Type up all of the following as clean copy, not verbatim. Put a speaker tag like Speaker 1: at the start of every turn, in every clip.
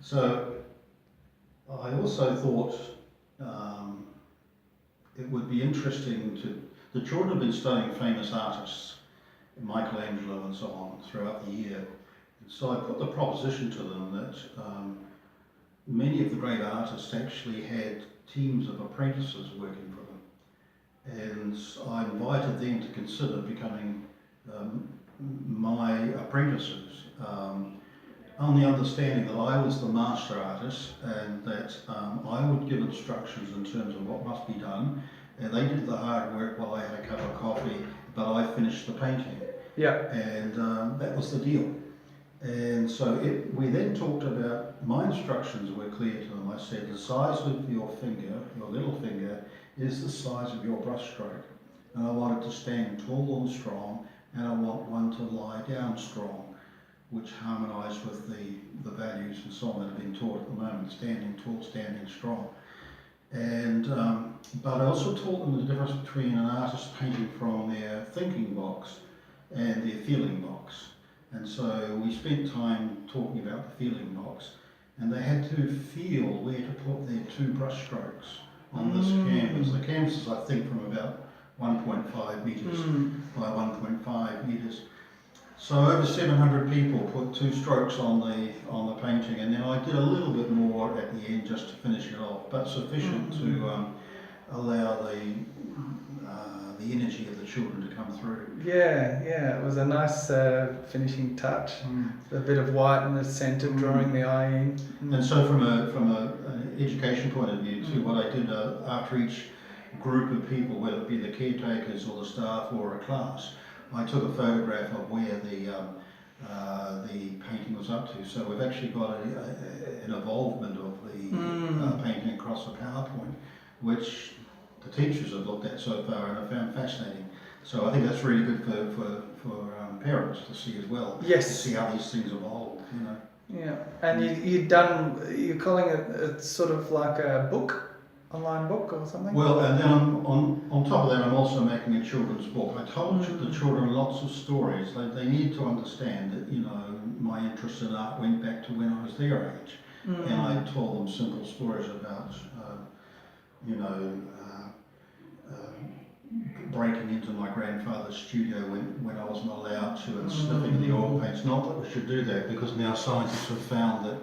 Speaker 1: So I also thought it would be interesting to, the children have been studying famous artists, Michelangelo and so on, throughout the year. And so I put the proposition to them that many of the great artists actually had teams of apprentices working for them. And I invited them to consider becoming my apprentices, on the understanding that I was the master artist and that I would give instructions in terms of what must be done, and they did the hard work while I had a cup of coffee, but I finished the painting.
Speaker 2: Yeah.
Speaker 1: And that was the deal. And so we then talked about, my instructions were clear to them. I said the size of your finger, your little finger, is the size of your brush stroke. And I want it to stand tall and strong, and I want one to lie down strong, which harmonise with the values and so on that have been taught at the moment, standing tall, standing strong. And but I also taught them the difference between an artist painting from their thinking box and their feeling box. And so we spent time talking about the feeling box, and they had to feel where to put their two brush strokes on this canvas. The canvas is, I think, from about 1.5 metres by 1.5 metres. So over 700 people put two strokes on the painting, and then I did a little bit more at the end just to finish it off, but sufficient to allow the energy of the children to come through.
Speaker 2: Yeah, it was a nice finishing touch. A bit of white in the centre, drawing the eye in.
Speaker 1: And so from an education point of view too, what I did after each group of people, whether it be the caretakers or the staff or a class, I took a photograph of where the painting was up to. So we've actually got an evolvement of the painting across the PowerPoint, which the teachers have looked at so far and have found fascinating. So I think that's really good for parents to see as well.
Speaker 2: Yes.
Speaker 1: To see how these things evolve, you know.
Speaker 2: Yeah, and you're calling it sort of like a book? Online book or something?
Speaker 1: Well, and then on top of that, I'm also making a children's book. I told the children lots of stories. They need to understand that, you know, my interest in art went back to when I was their age. And I told them simple stories about, you know, breaking into my grandfather's studio when I wasn't allowed to, and sniffing the oil paints. Not that we should do that, because now scientists have found that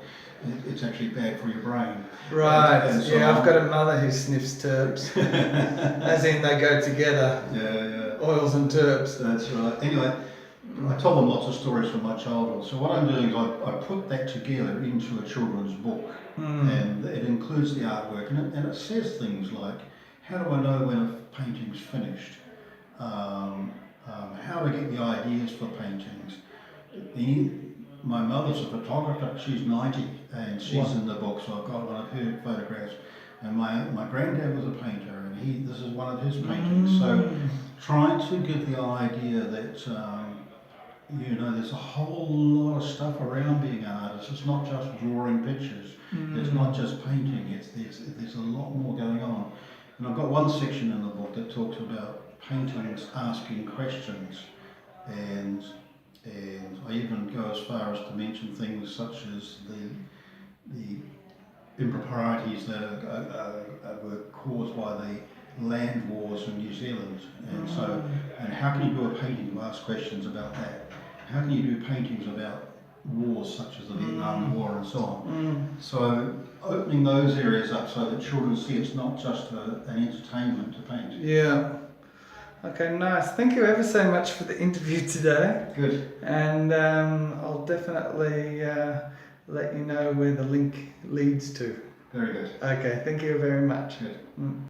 Speaker 1: it's actually bad for your brain.
Speaker 2: Right,
Speaker 1: and so
Speaker 2: I've got a mother who sniffs terps, as in they go together.
Speaker 1: Yeah.
Speaker 2: Oils and terps.
Speaker 1: That's right. Anyway, I told them lots of stories from my childhood. So what I'm doing is I put that together into a children's book, and it includes the artwork, and it says things like, how do I know when a painting's finished? How to get the ideas for paintings. My mother's a photographer, she's 90, and she's in the book, so I've got one of her photographs. And my granddad was a painter, and this is one of his paintings. So trying to give the idea that, you know, there's a whole lot of stuff around being an artist. It's not just drawing pictures, it's not just painting, there's a lot more going on. And I've got one section in the book that talks about paintings asking questions, and I even go as far as to mention things such as the improprieties that were caused by the land wars in New Zealand, and how can you do a painting to ask questions about that? How can you do paintings about wars such as the Vietnam War and so on? So opening those areas up so that children see it's not just an entertainment to paint.
Speaker 2: Yeah. Okay, nice. Thank you ever so much for the interview today.
Speaker 1: Good.
Speaker 2: And I'll definitely let you know where the link leads to.
Speaker 1: Very good.
Speaker 2: Okay, thank you very much.
Speaker 1: Good.